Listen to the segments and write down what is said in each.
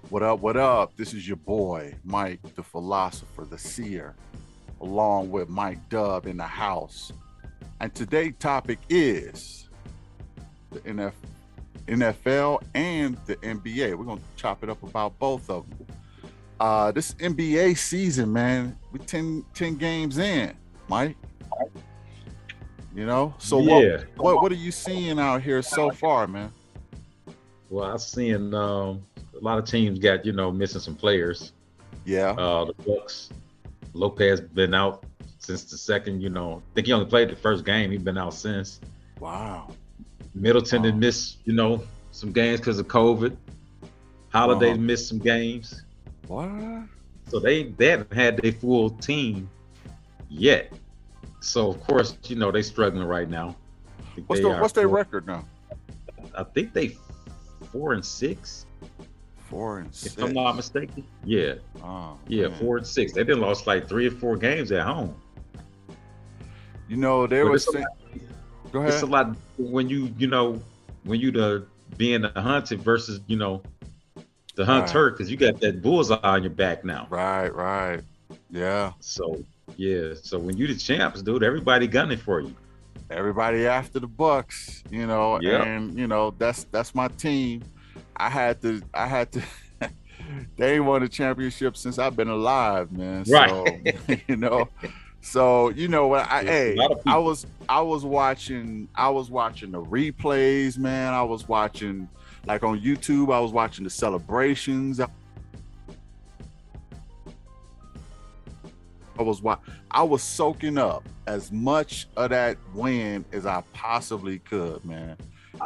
What up? What up? This is your boy, Mike, the philosopher, the seer, along with Mike Dub in the house. And today's topic is the NFL and the NBA. We're going to chop it up about both of them. This NBA season, man, we're 10 games in, Mike. So Yeah. what are you seeing out here so far, man? Well, I've seen a lot of teams got, missing some players. Yeah. The Bucks, Lopez been out since the second, I think he only played the first game. He's been out since. Wow. Middleton did miss, some games because of COVID. Holiday missed some games. What? So they haven't had their full team yet. So of course, they struggling right now. What's their record now? I think they 4-6. 4-6. If I'm not mistaken. Yeah. Oh, yeah, man. 4-6. They done lost like 3 or 4 games at home. They were saying. Go ahead. It's a lot when you being the hunted versus the hunter, because you got that bullseye on your back now. Right. Yeah. So when you the champs, dude, everybody gunning for you. Everybody after the Bucks, and that's my team. I had to they ain't won a championship since I've been alive, man. Right. So what I was watching the replays, man. I was watching, like, on YouTube, I was watching the celebrations. I was soaking up as much of that win as I possibly could, man.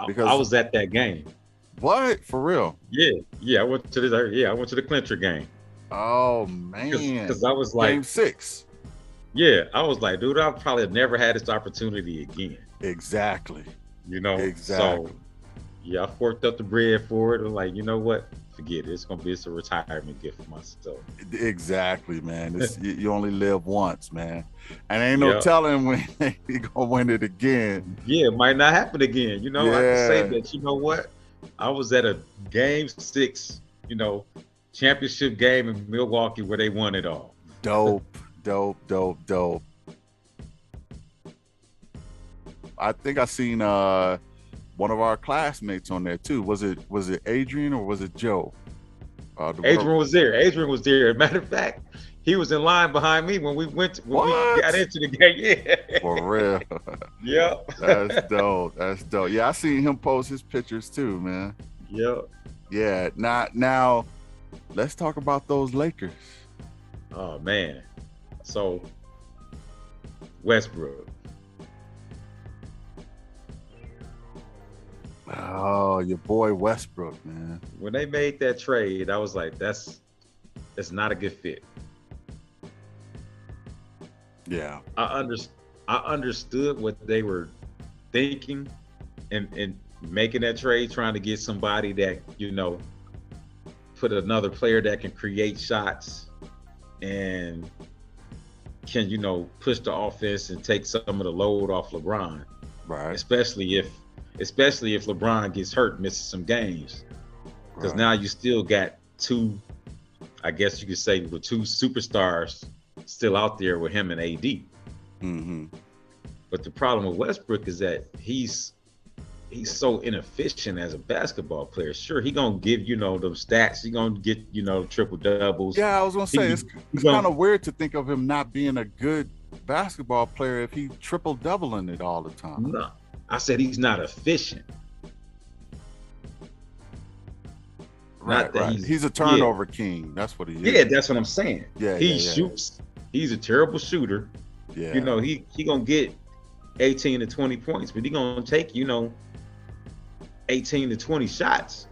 Because I was at that game. What? For real? Yeah. I went to the clincher game. Oh man. Because I was like Game 6. Yeah, I was like, dude, I've probably never had this opportunity again. Exactly. Exactly. So yeah, I forked up the bread for it. I'm like, you know what? Forget it. It's a retirement gift for myself. Exactly, man. You only live once, man. And ain't no telling when you gonna win it again. Yeah, it might not happen again. I can say that, you know what? I was at a game 6, championship game in Milwaukee where they won it all. Dope. I think I seen one of our classmates on there too. Was it Adrian or was it Joe? Adrian was there. Matter of fact, he was in line behind me when we got into the game. Yeah. For real. Yep. That's dope. Yeah, I seen him post his pictures too, man. Yep. Yeah. Now let's talk about those Lakers. Oh man. So Westbrook. Oh, your boy Westbrook, man. When they made that trade, I was like, that's not a good fit. Yeah. I understood what they were thinking and making that trade, trying to get somebody that, put another player that can create shots and can, push the offense and take some of the load off LeBron. Right. Especially if LeBron gets hurt, misses some games. Because now you still got 2, I guess you could say, with 2 superstars still out there with him and AD. Mm-hmm. But the problem with Westbrook is that he's so inefficient as a basketball player. Sure, he gonna give those stats. He gonna get triple doubles. Yeah, I was gonna say it's kind of weird to think of him not being a good basketball player if he triple doubling it all the time. No, I said he's not efficient. Right. He's a turnover king. That's what he is. Yeah, that's what I'm saying. Yeah, he shoots. He's a terrible shooter. Yeah. He gonna get 18 to 20 points, but he gonna take 18 to 20 shots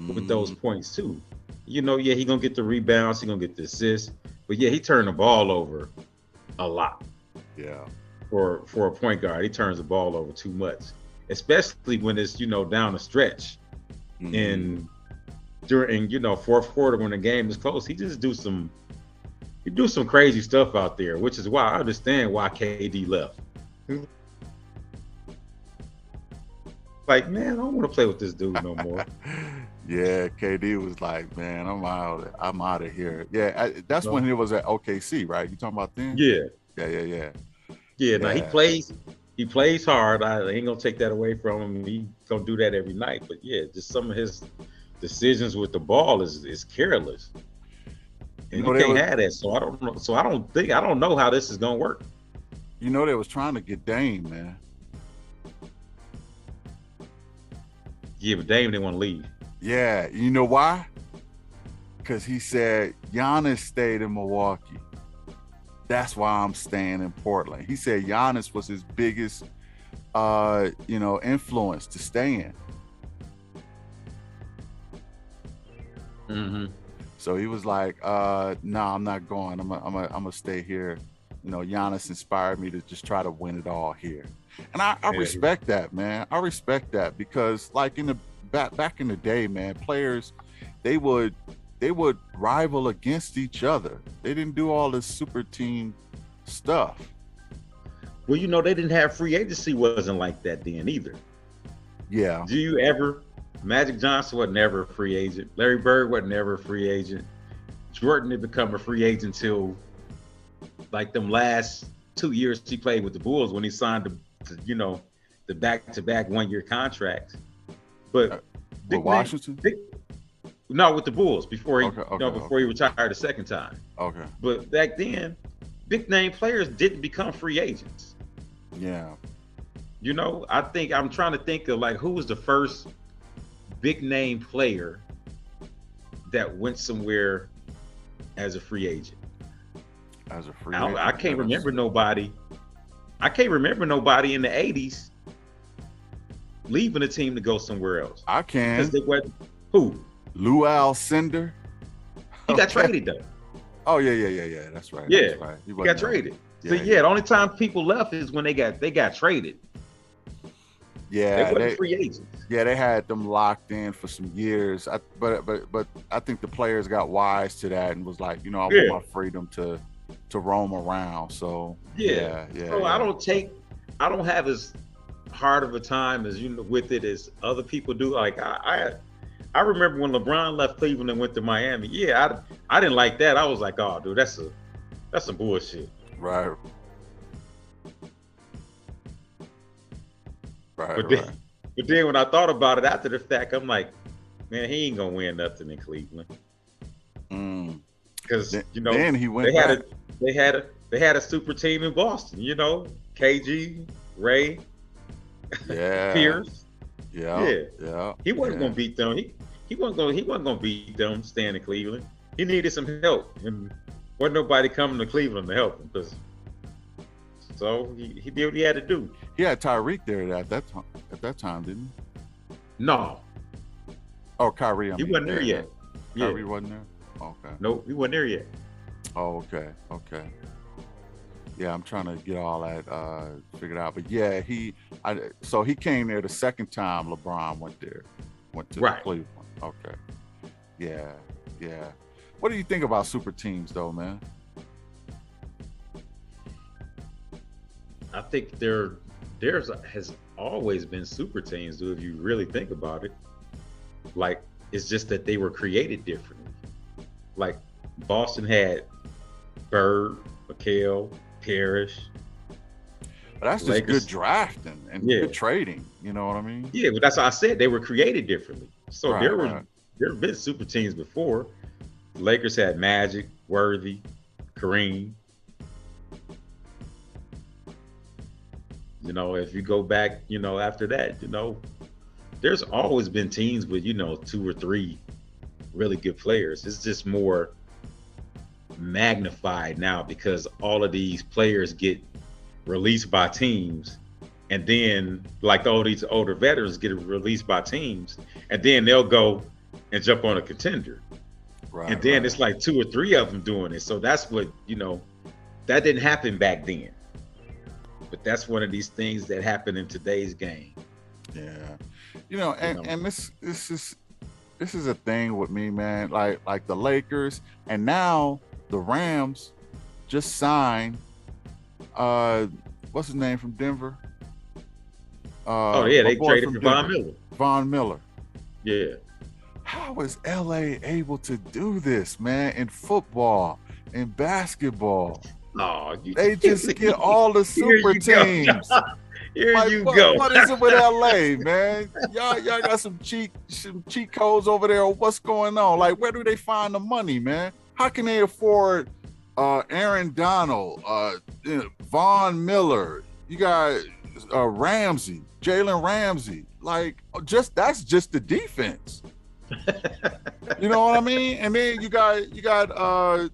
with those points too. He gonna get the rebounds. He gonna get the assists. But yeah, he turned the ball over a lot. Yeah. For a point guard, he turns the ball over too much, especially when it's down the stretch. Mm-hmm. And during fourth quarter when the game is close, he do some crazy stuff out there, which is why I understand why KD left. Like, man, I don't want to play with this dude no more. Yeah, KD was like, man, I'm out of here. Yeah, that's No. when he was at OKC, right? You talking about then? Yeah, Yeah. yeah. Now Yeah. he plays hard. I ain't gonna take that away from him. He gonna do that every night. But yeah, just some of his decisions with the ball is careless, You and know you they can't was have that. So I don't know. So I don't know how this is gonna work. they was trying to get Dame, man. Yeah, but Dame didn't want to leave. Yeah, you know why? Because he said Giannis stayed in Milwaukee. That's why I'm staying in Portland. He said Giannis was his biggest influence to stay in. Mm-hmm. So he was like, no, I'm not going. I'm gonna stay here. Giannis inspired me to just try to win it all here. And I respect that, man. I respect that because like in the back in the day, man, players they would rival against each other. They didn't do all this super team stuff. Well, they didn't have free agency. Wasn't like that then either. Yeah. Do you ever? Magic Johnson was never a free agent. Larry Bird was never a free agent. Jordan had become a free agent till like them last 2 years he played with the Bulls when he signed the back-to-back 1-year contracts. But with Washington? No, with the Bulls before he before he retired the second time. Okay. But back then, big name players didn't become free agents. Yeah. I think I'm trying to think of like who was the first big name player that went somewhere as a free agent. As a free agent. I can't remember nobody. I can't remember nobody in the 80s leaving a team to go somewhere else. I can. Because they went who? Lou Alcindor. He got traded though. Oh yeah. That's right. Yeah, that's right. He got traded. Yeah, So the only time people left is when they got traded. Yeah, they weren't free agents. Yeah, they had them locked in for some years. But I think the players got wise to that and was like, I want my freedom to roam around. So yeah. So I don't have as hard of a time as with it as other people do. Like I remember when LeBron left Cleveland and went to Miami. Yeah, I didn't like that. I was like, oh, dude, that's some bullshit. Right. But then when I thought about it after the fact, I'm like, man, he ain't gonna win nothing in Cleveland. Because then he went. They had a super team in Boston. KG, Ray, Pierce. Yeah. He wasn't gonna beat them. He wasn't gonna beat them staying in Cleveland. He needed some help, and wasn't nobody coming to Cleveland to help him. So he did what he had to do. He had Tyreek there at that time, didn't he? No. Oh, Kyrie. He wasn't there yet. Kyrie wasn't there? Okay. Nope, he wasn't there yet. Oh, okay. Yeah, I'm trying to get all that figured out. But yeah, so he came there the second time LeBron went to Cleveland. Okay. Yeah. What do you think about super teams though, man? I think there's has always been super teams, dude, if you really think about it. Like, it's just that they were created differently. Like, Boston had Bird, McHale, Parrish. But that's just good drafting and good trading. You know what I mean? Yeah, but that's what I said. They were created differently. So there have been super teams before. The Lakers had Magic, Worthy, Kareem. If you go back, after that, there's always been teams with, 2 or 3 really good players. It's just more magnified now because all of these players get released by teams, and then like all these older veterans get released by teams, and then they'll go and jump on a contender. Right. And then it's like 2 or 3 of them doing it. So that's what, that didn't happen back then. But that's one of these things that happen in today's game. Yeah. And this is a thing with me, man. Like the Lakers and now the Rams just signed what's his name from Denver? They traded for Von Miller. Von Miller. Yeah. how is LA able to do this, man, in football, in basketball? Oh, They just get all the here super you go. teams. Here Like you go. what is it with LA, man? Y'all got some cheat codes over there. What's going on? Like, where do they find the money, man? How can they afford Aaron Donald, Von Miller? You got Ramsey, Jalen Ramsey. Like, that's just the defense. You know what I mean? And then you got all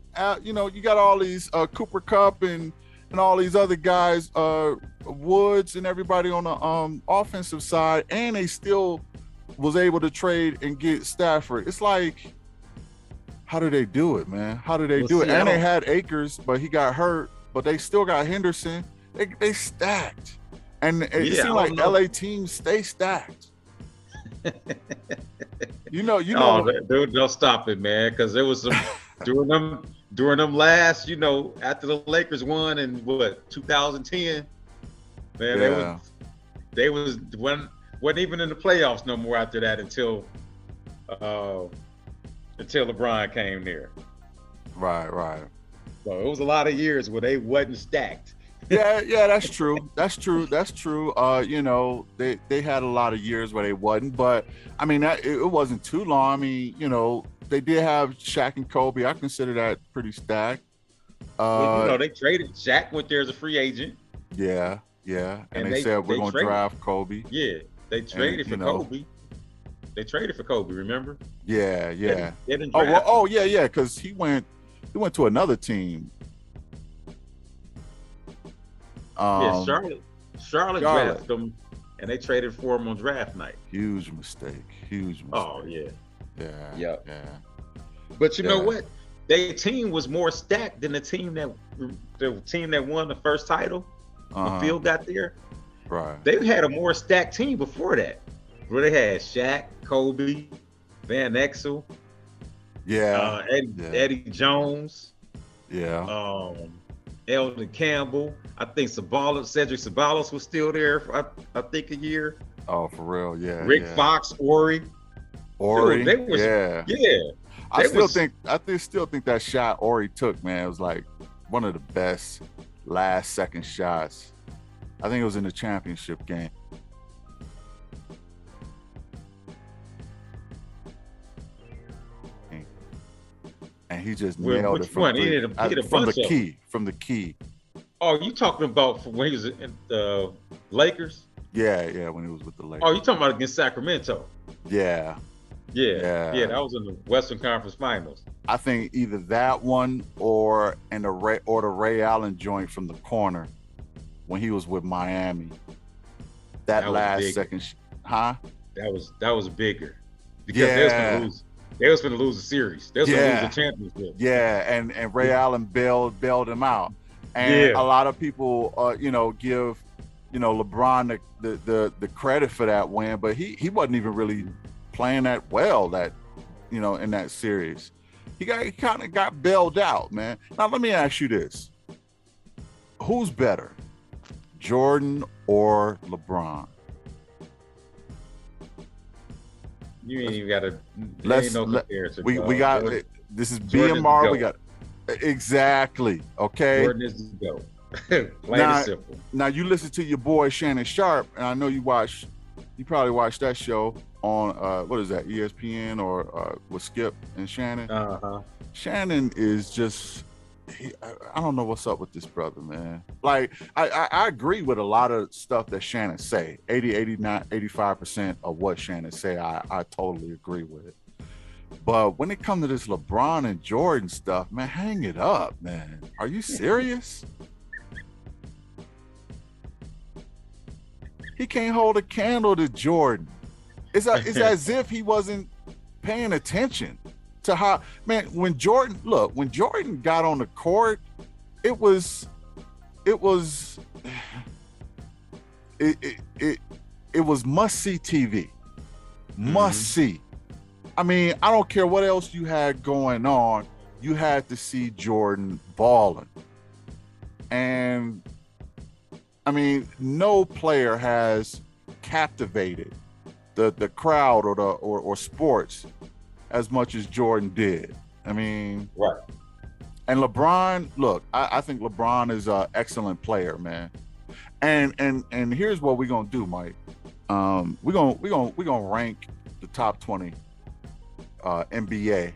these Cooper Kupp and all these other guys, Woods and everybody on the offensive side, and they still was able to trade and get Stafford. It's like, how do they do it, man? How do they do it? And they had Akers, but he got hurt, but they still got Henderson. They stacked. And it seems like LA teams stay stacked. You know. They'll stop it, man, because there was some during them last, after the Lakers won in 2010, man, they wasn't even in the playoffs no more after that until LeBron came there. Right. So it was a lot of years where they wasn't stacked. Yeah, that's true. That's true. They had a lot of years where they wasn't, but I mean, it wasn't too long. I mean, they did have Shaq and Kobe. I consider that pretty stacked. They traded. Shaq went there as a free agent. Yeah. And they said we're going to draft Kobe. Yeah, they traded for Kobe. They traded for Kobe. Remember? Yeah. They didn't draft him. Because he went to another team. Charlotte drafted him, and they traded for him on draft night. Huge mistake. Oh yeah. Yeah. But you know what? Their team was more stacked than the team that won the first title. When Phil got there, right? They had a more stacked team before that, where they had Shaq, Kobe, Van Exel, Eddie Jones, Eldon Campbell. I think Cedric Ceballos was still there for, I think, a year. Oh, for real? Yeah. Rick Fox, Ori. Dude, Yeah. I still think that shot Ori took, man, it was like one of the best last second shots. I think it was in the championship game. And he just nailed it from the key. Oh, you talking about when he was in the Lakers? Yeah, when he was with the Lakers. Oh, you talking about against Sacramento? Yeah, that was in the Western Conference Finals. I think either that one or the Ray Allen joint from the corner when he was with Miami. That last second, That was bigger because they was going to lose the series. They was going to lose the championship. Yeah, and Ray Allen bailed him out. And a lot of people, give, LeBron the credit for that win, but he wasn't even really playing that well in that series. He kind of got bailed out, man. Now let me ask you this: who's better, Jordan or LeBron? You ain't even got to. We got this is BMR. We got exactly okay. Jordan is the GOAT. Plain and simple. Now you listen to your boy Shannon Sharp, and I know you probably watched that show on what is that, ESPN or with Skip and Shannon. Shannon is just I don't know what's up with this brother, man. Like I agree with a lot of stuff that Shannon say. 80, 89, 85% of what Shannon say, I totally agree with it. But when it comes to this LeBron and Jordan stuff, man, hang it up, man. Are you serious? He can't hold a candle to Jordan. It's as if he wasn't paying attention to how, man, when Jordan got on the court, it was must see TV. Must see. I mean, I don't care what else you had going on, you had to see Jordan balling. And I mean, no player has captivated the crowd or sports as much as Jordan did. I mean, Right. and LeBron, look, I think LeBron is an excellent player, man. And here's what we're gonna do, Mike. We're gonna rank the top 20 NBA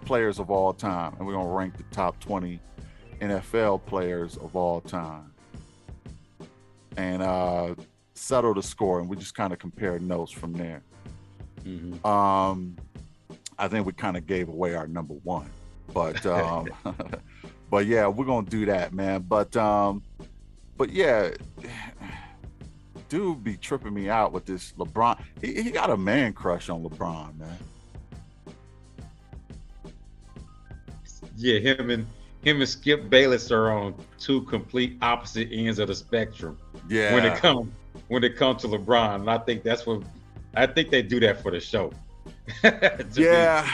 players of all time, and we're gonna rank the top 20 NFL players of all time, and settle the score, and we just kind of compare notes from there. I think we kind of gave away our number one, but but yeah, we're gonna do that, man. But yeah, dude be tripping me out with this LeBron. He got a man crush on LeBron, man. Yeah, him and Skip Bayless are on two complete opposite ends of the spectrum. Yeah. When it comes to LeBron, and I think they do that for the show. Yeah,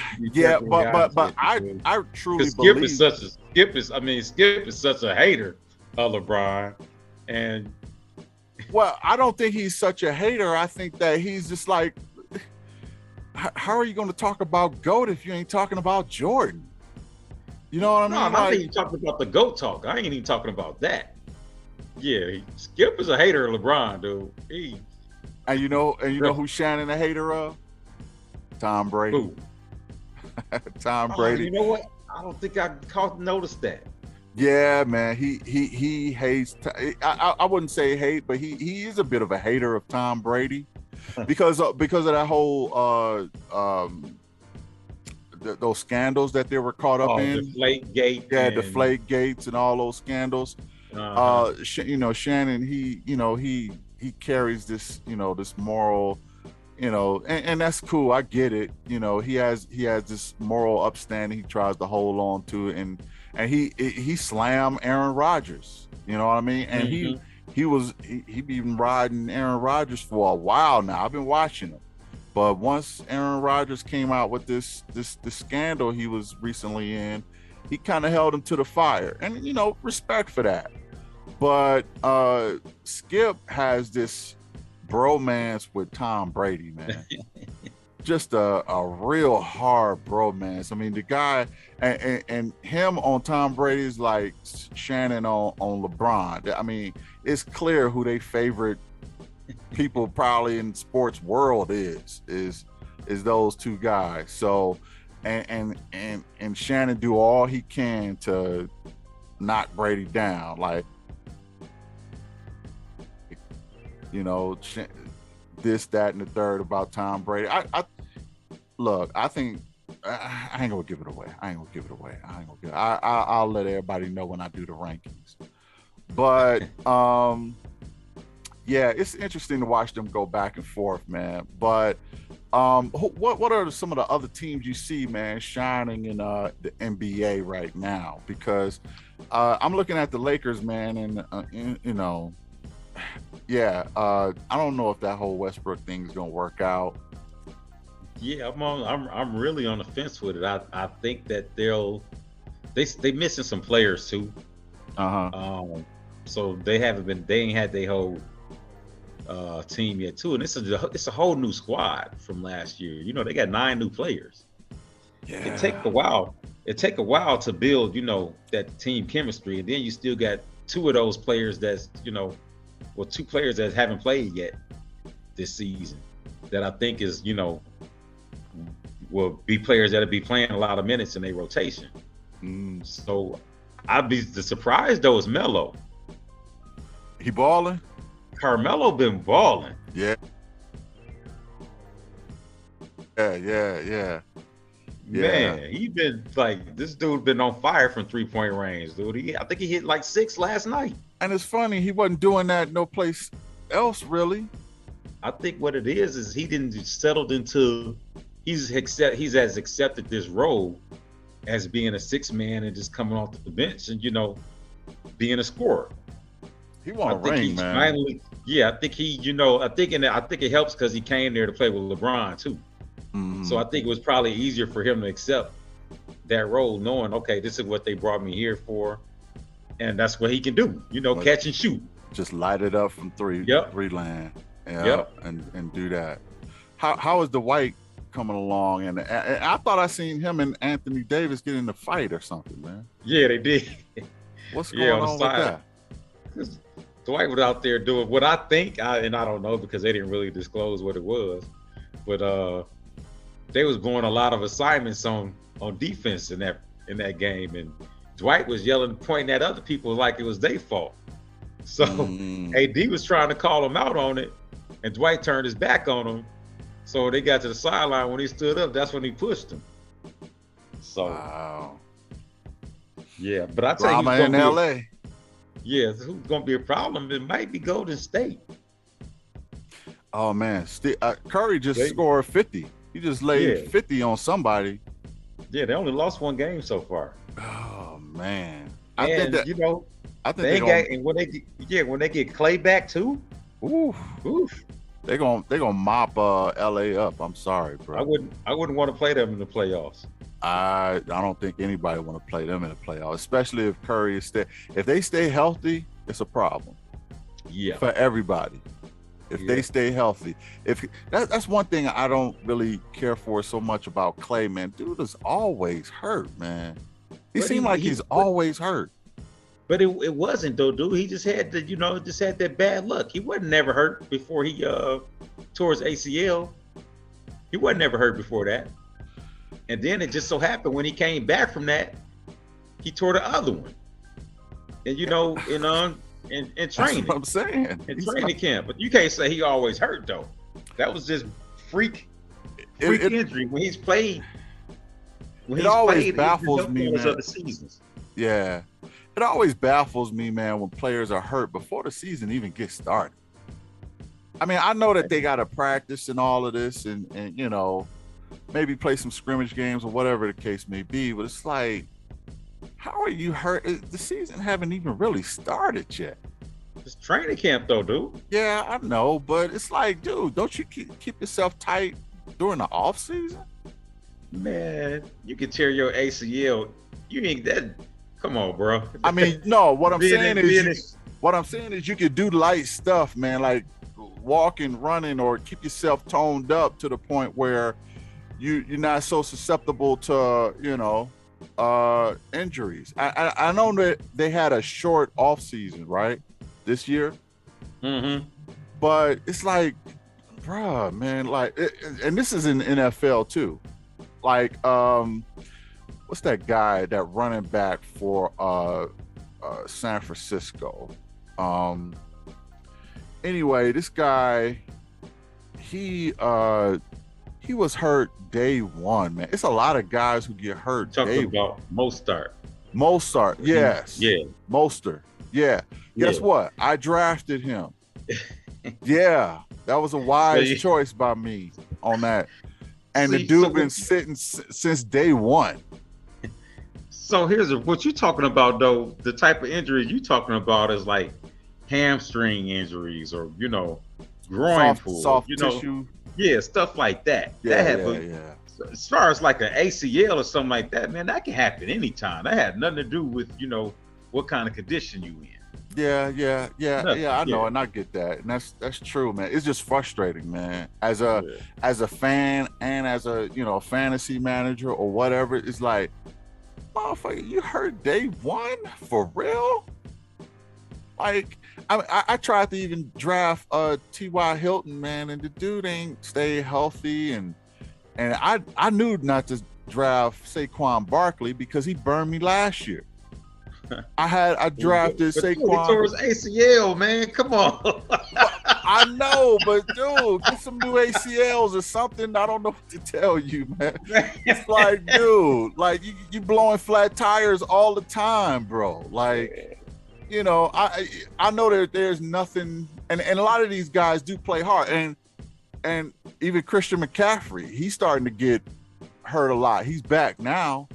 but I truly believe Skip is such a hater of LeBron, and well, I don't think he's such a hater. I think that he's just like, how are you going to talk about GOAT if you ain't talking about Jordan? You know what I mean? No, I think you're talking about the GOAT talk. I ain't even talking about that. Yeah, Skip is a hater of LeBron, dude. And you know who Shannon a hater of? Tom Brady. Who? Tom Brady. You know what? I don't think I noticed that. Yeah, man. He hates. I wouldn't say hate, but he is a bit of a hater of Tom Brady because of that whole those scandals that they were caught up in. Deflategate. Yeah, Deflategates and all those scandals. Shannon, he carries this, this moral, and that's cool. I get it. He has this moral upstanding he tries to hold on to, and he slammed Aaron Rodgers. You know what I mean? And he been riding Aaron Rodgers for a while now. I've been watching him. But once Aaron Rodgers came out with this scandal he was recently in, he kind of held him to the fire, and respect for that. But Skip has this bromance with Tom Brady, man. Just a real hard bromance. I mean, the guy and him on Tom Brady is like Shannon on LeBron. I mean, it's clear who they favorite people probably in sports world is those two guys. So and Shannon do all he can to knock Brady down, like this, that, and the third about Tom Brady. I think I ain't gonna give it away. I'll let everybody know when I do the rankings. But yeah, it's interesting to watch them go back and forth, man. But what are some of the other teams you see, man, shining in the NBA right now? Because I'm looking at the Lakers, man, and I don't know if that whole Westbrook thing is gonna work out. Yeah, I'm really on the fence with it. I think that they missing some players too. So they ain't had their whole team yet too, and it's a whole new squad from last year. They got 9 new players. Yeah. It take a while to build, that team chemistry, and then you still got 2 of those players that's 2 players that haven't played yet this season that I think is will be players that'll be playing a lot of minutes in their rotation. So I'd be surprised though is Melo. He balling? Carmelo been balling. Yeah. Man, he been this dude been on fire from 3-point range, dude. I think he hit like 6 last night. And it's funny, he wasn't doing that no place else, really. I think what it is he didn't settled into he's accepted this role as being a 6-man and just coming off the bench and being a scorer. He won a ring, man. Finally, I think I think it helps because he came there to play with LeBron too. So I think it was probably easier for him to accept that role, knowing, okay, this is what they brought me here for, and that's what he can do. Catch and shoot. Just light it up from three land. Yep. And do that. How is Dwight coming along, and I thought I seen him and Anthony Davis get in a fight or something, man. Yeah, they did. What's going on with that? Dwight was out there doing what I think, and I don't know because they didn't really disclose what it was, but they was going a lot of assignments on defense in that game, and Dwight was yelling, pointing at other people like it was their fault. So AD was trying to call him out on it, and Dwight turned his back on him. So they got to the sideline. When he stood up, that's when he pushed him. So, wow. Yeah, but I tell you, in LA. Yeah, who's going to be a problem? It might be Golden State. Oh man, Curry just scored 50. He just laid 50 on somebody. Yeah, they only lost one game so far. Oh man, I think when they get Clay back too, they're gonna mop LA up. I'm sorry, bro. I wouldn't want to play them in the playoffs. I don't think anybody want to play them in the playoffs, especially if Curry if they stay healthy, it's a problem. Yeah, for everybody. If they stay healthy, that's one thing I don't really care for so much about Clay, man. Dude is always hurt, man. He seemed like he's always hurt. But it wasn't though, dude. He just had that bad luck. He wasn't never hurt before he tore his ACL. He wasn't never hurt before that. And then it just so happened when he came back from that, he tore the other one. And in training. That's what I'm saying. In training camp. But you can't say he always hurt though. That was just freak injury when he's played. It always baffles me, man. Of the seasons. Yeah. It always baffles me, man, when players are hurt before the season even gets started. I mean, I know that they got to practice and all of this and maybe play some scrimmage games or whatever the case may be, but it's like, how are you hurt? The season haven't even really started yet. It's training camp though, dude. Yeah, I know, but it's like, dude, don't you keep yourself tight during the off season? Man, you can tear your ACL. You ain't that. Come on, bro. I mean, no. What I'm saying is, you could do light stuff, man, like walking, running, or keep yourself toned up to the point where you're not so susceptible to injuries. I know that they had a short off season, right, this year. Mm-hmm. But it's like, bruh, man, like, and this is in NFL too. Like, what's that guy, that running back for San Francisco? Anyway, this guy, he was hurt day one, man. It's a lot of guys who get hurt. Talking about Mostert. Yes. Yeah. Mostert. Yeah. Guess what? I drafted him. Yeah. That was a wise choice by me on that. And the dude been sitting since day one. So here's what you're talking about, though. The type of injury you're talking about is like hamstring injuries or, groin pull. Soft tissue. Yeah, stuff like that. Yeah. As far as like an ACL or something like that, man, that can happen anytime. That had nothing to do with, what kind of condition you in. Yeah. I know, and I get that, and that's true, man. It's just frustrating, man. As a fan and as a fantasy manager or whatever, it's like, motherfucker, you hurt day one for real? Like, I tried to even draft T.Y. Hilton, man, and the dude ain't stay healthy, and I knew not to draft Saquon Barkley because he burned me last year. I drafted Saquon. He tore his ACL, man. Come on. I know, but dude, get some new ACLs or something. I don't know what to tell you, man. It's like, dude, like you blowing flat tires all the time, bro. Like, I know that there's nothing, and a lot of these guys do play hard, and even Christian McCaffrey, he's starting to get hurt a lot. He's back now.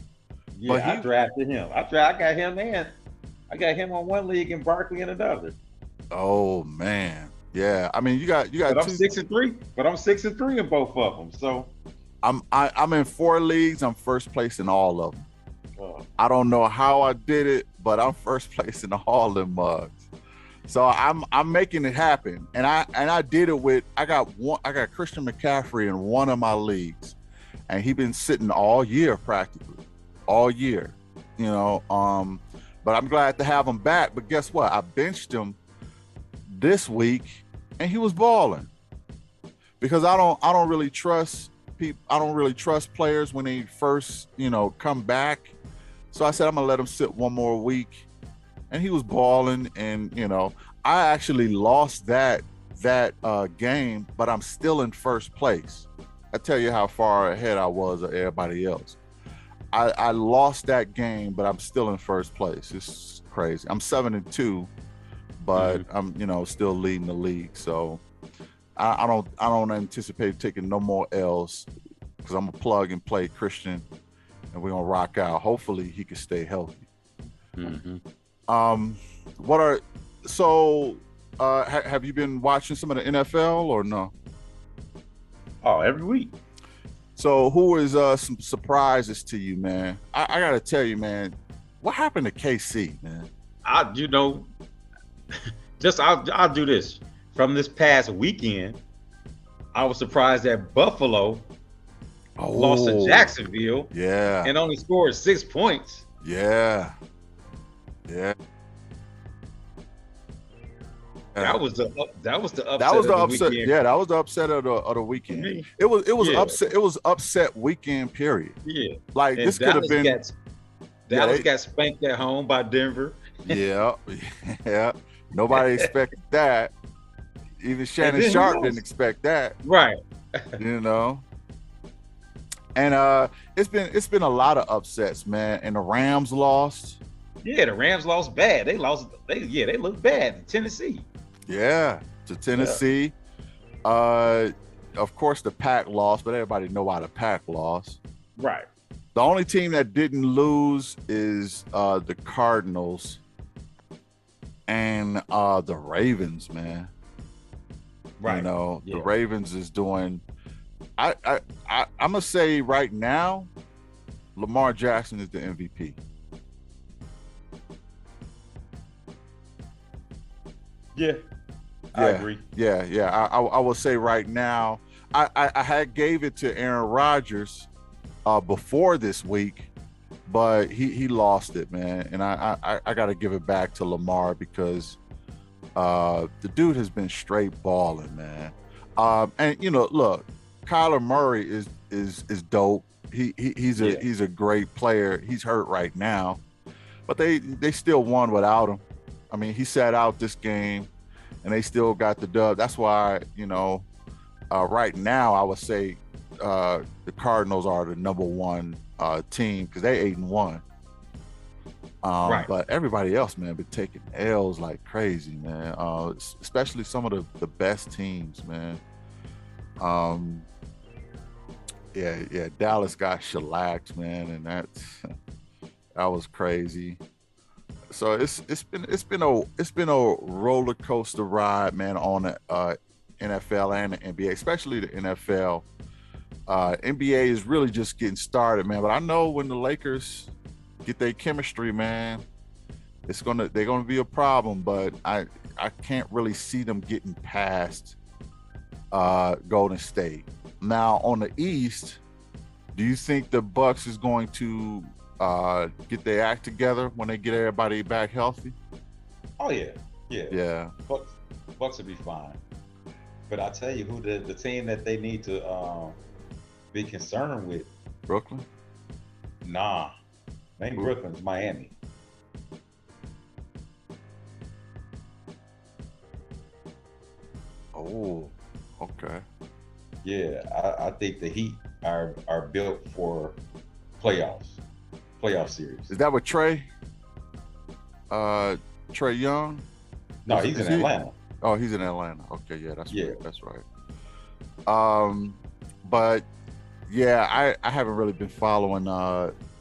Yeah, I drafted him. I got him on one league and Barkley in another. Oh man, yeah. I mean, you got. But I'm 6-3. But I'm 6-3 in both of them. So I'm in 4 leagues. I'm first place in all of them. Oh. I don't know how I did it, but I'm first place in all them mugs. So I'm making it happen, and I did it with I got Christian McCaffrey in one of my leagues. and he been sitting all year practically, all year, you know. But I'm glad to have him back. But guess what? I benched him this week, and he was balling because I don't really trust people. I don't really trust players when they first, you know, come back. So I said I'm gonna let him sit one more week, and he was balling. And you know, I actually lost that game, but I'm still in first place. I tell you how far ahead I was of everybody else. I lost that game, but I'm still in first place. It's crazy. I'm 7-2, but I'm, you know, still leading the league. So I don't anticipate taking no more L's because I'm a plug and play Christian, and we're gonna rock out. Hopefully he can stay healthy. Have you been watching some of the NFL or no? Oh, every week. So who is some surprises to you, man? I gotta tell you, man, what happened to KC, man? I'll do this. From this past weekend, I was surprised that Buffalo lost to Jacksonville. Yeah. And only scored 6 points. Yeah. That was the upset. That was the upset. Weekend. Yeah, that was the upset of the weekend. It was upset. It was upset weekend period. Yeah, like and this could have been. Dallas got spanked at home by Denver. Yeah. Nobody expected that. Even Shannon Sharp didn't expect that. Right. You know. And it's been a lot of upsets, man. And the Rams lost. Yeah, the Rams lost bad. They looked bad in Tennessee. Yeah, to Tennessee. Yeah. Of course, the Pack lost, but everybody know why the Pack lost. Right. The only team that didn't lose is the Cardinals and the Ravens, man. Right. You know, the Ravens is doing. I'm gonna say right now, Lamar Jackson is the MVP. Yeah, I agree. Yeah. I will say right now, I had gave it to Aaron Rodgers before this week, but he lost it, man. And I got to give it back to Lamar because the dude has been straight balling, man. And you know, look, Kyler Murray is dope. He's a great player. He's hurt right now, but they still won without him. I mean, he sat out this game, and they still got the dub. That's why, you know, right now I would say the Cardinals are the number one team because they 8-1. Right. But everybody else, man, been taking L's like crazy, man. Especially some of the best teams, man. Yeah. Dallas got shellacked, man, and that was crazy. So it's been a roller coaster ride, man, on the NFL and the NBA, especially the NFL. NBA is really just getting started, man. But I know when the Lakers get their chemistry, man, they're gonna be a problem. But I can't really see them getting past Golden State. Now on the East, do you think the Bucks is going to get their act together when they get everybody back healthy? Oh yeah. Bucks will be fine. But I tell you who the team that they need to be concerned with. Brooklyn? Nah, ain't Brooklyn. It's Miami. Oh, okay. Yeah, I think the Heat are built for playoff series. Is that with Trae? Trae Young? No, he's in Atlanta. Oh, he's in Atlanta. Okay, yeah, that's right. But yeah, I haven't really been following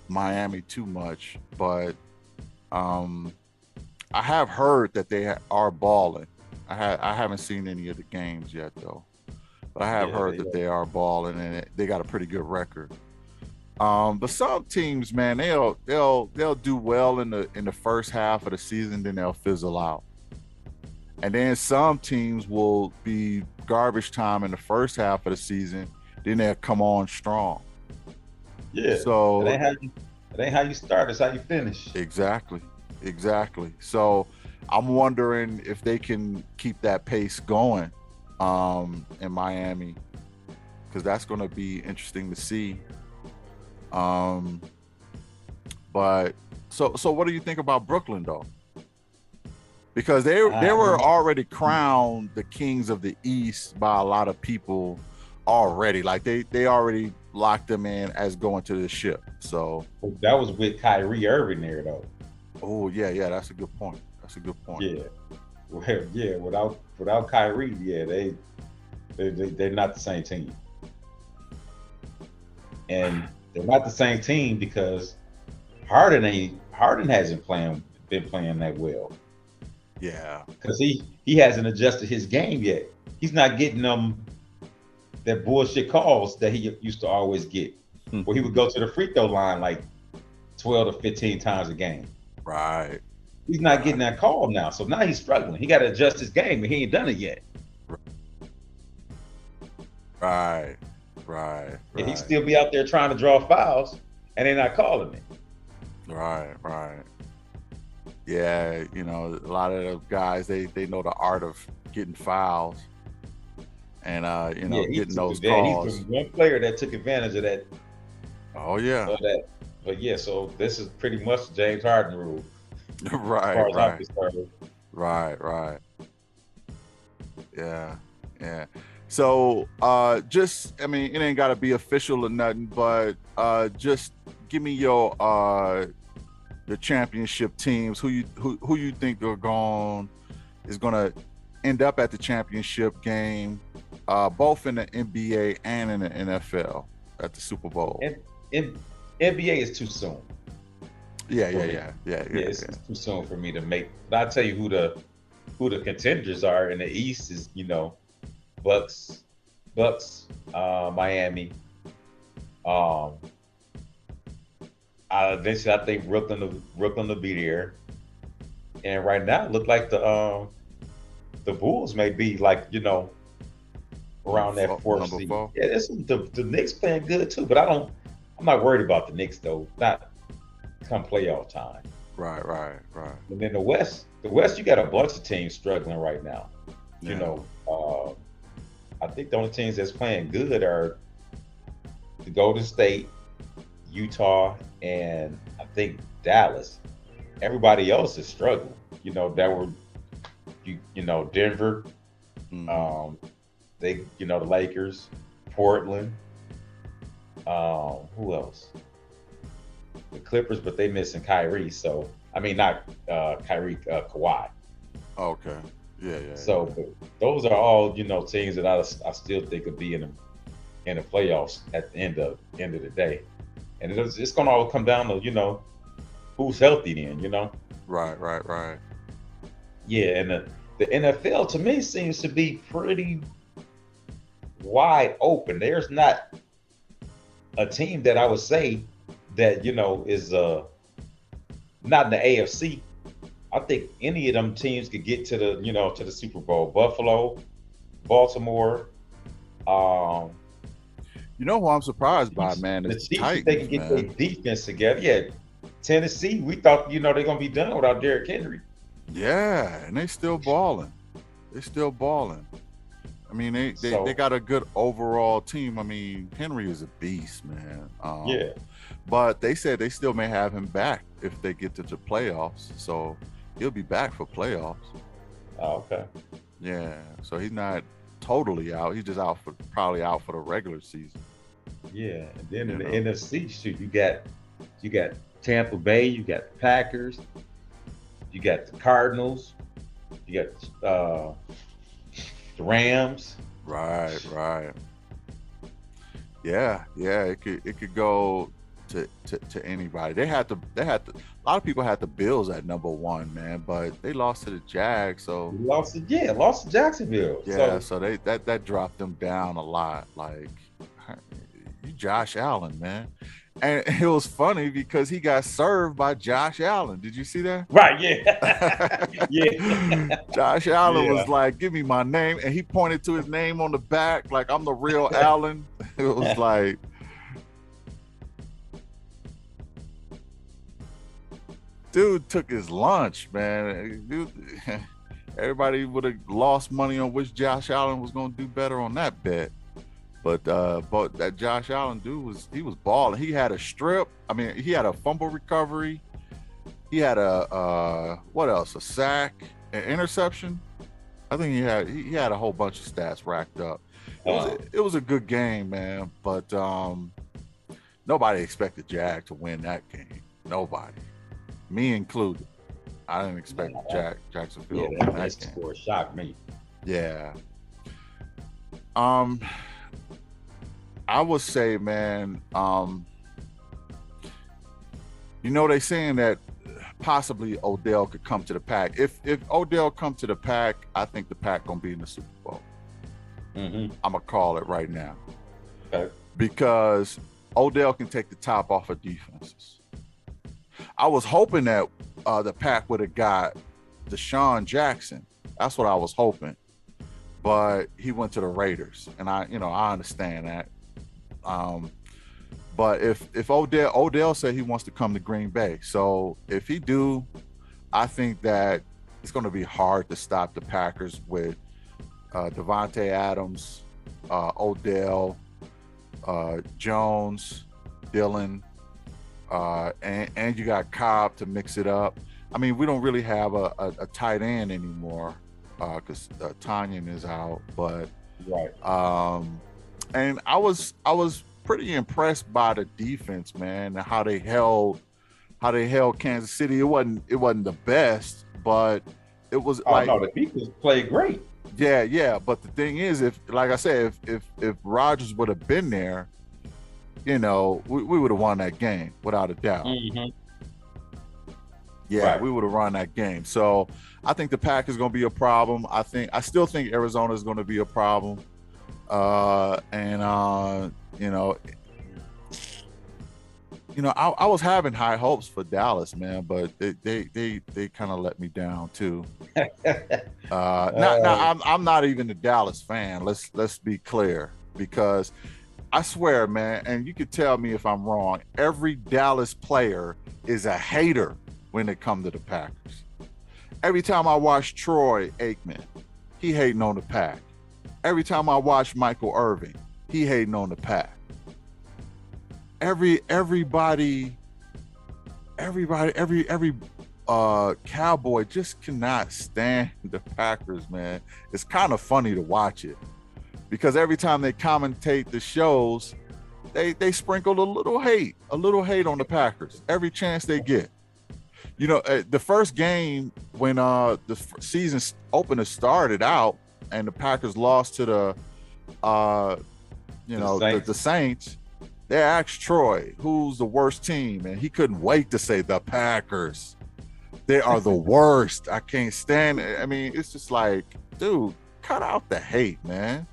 Miami too much, but I have heard that they are balling. I haven't seen any of the games yet though, but I have heard that they are balling and they got a pretty good record. But some teams, man, they'll do well in the first half of the season, then they'll fizzle out. And then some teams will be garbage time in the first half of the season, then they'll come on strong. Yeah. So It ain't how you start, it's how you finish. exactly. So I'm wondering if they can keep that pace going in Miami, because that's going to be interesting to see. But so what do you think about Brooklyn though? Because they were already crowned the kings of the East by a lot of people already. Like they already locked them in as going to the ship. So that was with Kyrie Irving there though. oh yeah, that's a good point. Yeah. Well, yeah, without Kyrie, yeah, they're not the same team. And they're not the same team because Harden hasn't been playing that well. Yeah. Because he hasn't adjusted his game yet. He's not getting that bullshit calls that he used to always get. Where he would go to the free throw line like 12 to 15 times a game. Right. He's not getting that call now. So now he's struggling. He got to adjust his game, and he ain't done it yet. Right. And he still be out there trying to draw fouls, and they're not calling it. Right. Yeah, a lot of the guys they know the art of getting fouls, and getting those calls. He's the one player that took advantage of that. Oh yeah. But yeah, so this is pretty much the James Harden rule. Right. Yeah. So just, I mean, it ain't got to be official or nothing, but just give me your the championship teams. Who you think is gonna end up at the championship game, both in the NBA and in the NFL at the Super Bowl. NBA is too soon. Yeah. It's too soon for me to make. But I'll tell you who the contenders are in the East is, Bucks, Miami. Eventually, I think Brooklyn will be there. And right now, it look like the Bulls may be like around that fourth seed. Yeah, the Knicks playing good too, but I'm not worried about the Knicks though. Not come playoff time. Right. And then the West, you got a bunch of teams struggling right now. Yeah. I think the only teams that's playing good are the Golden State, Utah, and I think Dallas. Everybody else is struggling. Denver. Mm-hmm. The Lakers, Portland. Who else? The Clippers, but they missing Kyrie. So I mean, not Kyrie, Kawhi. Okay. Yeah. So but those are all teams that I still think could be in the playoffs at the end of the day, and it's gonna all come down to who's healthy then. Right. Yeah, and the NFL to me seems to be pretty wide open. There's not a team that I would say that is not in the AFC. I think any of them teams could get to the Super Bowl. Buffalo, Baltimore. Who I'm surprised by, man, the is Chiefs, Titans, they can get their defense together. Yeah, Tennessee. We thought they're gonna be done without Derrick Henry. Yeah, and they still balling. I mean, they got a good overall team. I mean, Henry is a beast, man. Yeah. But they said they still may have him back if they get to the playoffs. So he'll be back for playoffs. Oh, okay. Yeah. So he's not totally out. He's just probably out for the regular season. Yeah. And then in the NFC, shoot, you got Tampa Bay, you got the Packers, you got the Cardinals, you got the Rams. Right. Yeah. It could go to anybody. They had to. A lot of people had the Bills at number one, man, but they lost to the Jags. So lost to Jacksonville. Yeah, so they that dropped them down a lot. Like, you Josh Allen, man. And it was funny because he got served by Josh Allen. Did you see that? Right, yeah. Yeah. Josh Allen was like, give me my name. And he pointed to his name on the back like I'm the real Allen. It was like, dude took his lunch, man. Dude, everybody would have lost money on which Josh Allen was going to do better on that bet. But that Josh Allen dude was balling. He had a strip. I mean, he had a fumble recovery. He had a what else? A sack, an interception. I think he had a whole bunch of stats racked up. It was a good game, man. But nobody expected Jag to win that game. Nobody, me included. I didn't expect Jacksonville to win that game. Score shocked me. Yeah. I would say, man, they saying that possibly Odell could come to the Pack. If Odell come to the Pack, I think the Pack gonna be in the Super Bowl. Mm-hmm. I'm gonna call it right now. Okay. Because Odell can take the top off of defenses. I was hoping that the Pack would have got Deshaun Jackson. That's what I was hoping. But he went to the Raiders, and I understand that. But if Odell said he wants to come to Green Bay, so if he do, I think that it's going to be hard to stop the Packers with Devontae Adams, Odell, Jones, Dillon, and you got Cobb to mix it up. I mean, we don't really have a tight end anymore because Tanyan is out, but right. And I was pretty impressed by the defense, man, and how they held Kansas City. It wasn't the best, but it was the defense played great. Yeah. But the thing is, if Rodgers would have been there, we would have won that game without a doubt. Mm-hmm. Yeah, right. We would have run that game. So I think the Pack is going to be a problem. I still think Arizona is going to be a problem. I was having high hopes for Dallas, man, but they kind of let me down too. I'm not even a Dallas fan. Let's be clear, because I swear, man, and you could tell me if I'm wrong, every Dallas player is a hater when it comes to the Packers. Every time I watch Troy Aikman, he hating on the Pack. Every time I watch Michael Irvin, he hating on the Pack. Every Cowboy just cannot stand the Packers, man. It's kind of funny to watch it, because every time they commentate the shows, they sprinkle a little hate on the Packers every chance they get. The first game when the season opener started out and the Packers lost to the Saints, they asked Troy, who's the worst team? And he couldn't wait to say the Packers. They are the worst. I can't stand it. I mean, it's just like, dude, cut out the hate, man.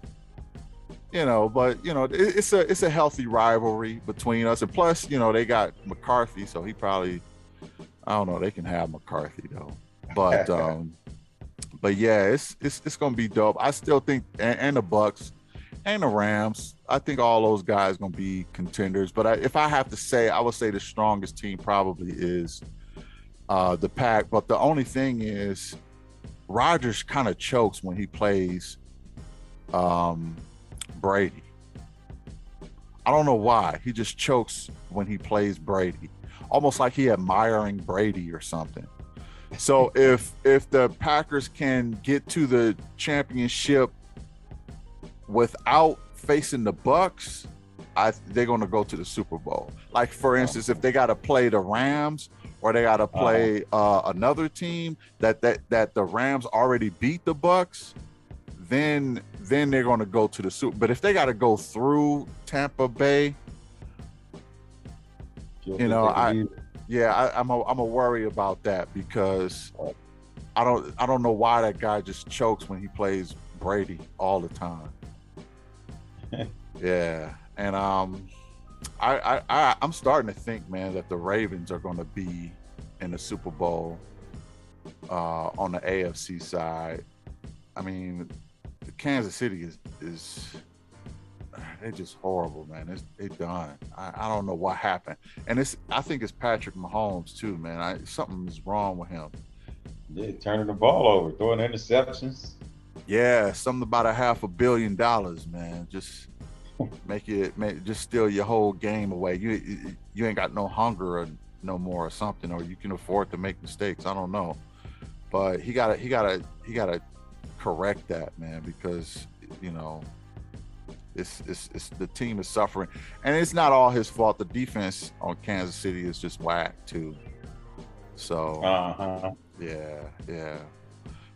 But it's a healthy rivalry between us. And plus, they got McCarthy, so he probably, I don't know, they can have McCarthy though. But but yeah, it's gonna be dope. I still think, and the Bucks and the Rams, I think all those guys gonna be contenders. But if I have to say, I would say the strongest team probably is the Pack. But the only thing is, Rodgers kind of chokes when he plays Brady. I don't know why. He just chokes when he plays Brady, almost like he admiring Brady or something. So if the Packers can get to the championship without facing the Bucks, they're going to go to the Super Bowl. Like, for instance, if they got to play the Rams or they got to play another team that the Rams already beat the Bucks, then they're going to go to the Super. But if they got to go through Tampa Bay, I'm a worry about that, because I don't know why that guy just chokes when he plays Brady all the time. Yeah, and I'm starting to think, man, that the Ravens are going to be in the Super Bowl on the AFC side. I mean, Kansas City is they're just horrible, man. They done. I don't know what happened, and I think it's Patrick Mahomes too, man. Something is wrong with him. Yeah, turning the ball over, throwing interceptions. Yeah, something about $500 million, man. Just just steal your whole game away. You ain't got no hunger or no more or something, or you can afford to make mistakes. I don't know, but he gotta correct that, man, because you know it's the team is suffering, and it's not all his fault. The defense on Kansas City is just whack too. So yeah.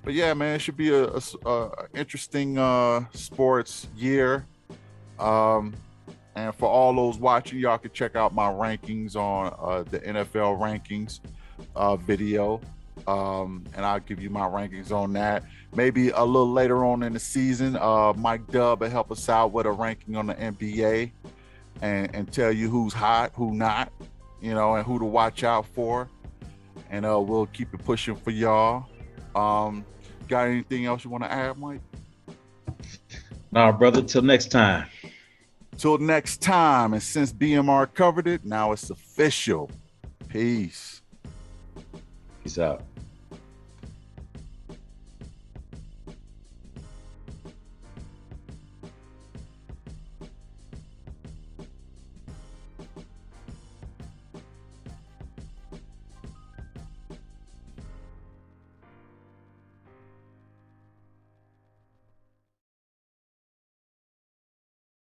But yeah, man, it should be a interesting sports year. And for all those watching, y'all can check out my rankings on the NFL rankings video. And I'll give you my rankings on that. Maybe a little later on in the season, Mike Dub will help us out with a ranking on the NBA and tell you who's hot, who not, and who to watch out for. And we'll keep it pushing for y'all. Got anything else you want to add, Mike? Nah, brother, till next time. Till next time. And since BMR covered it, now it's official. Peace. Peace out.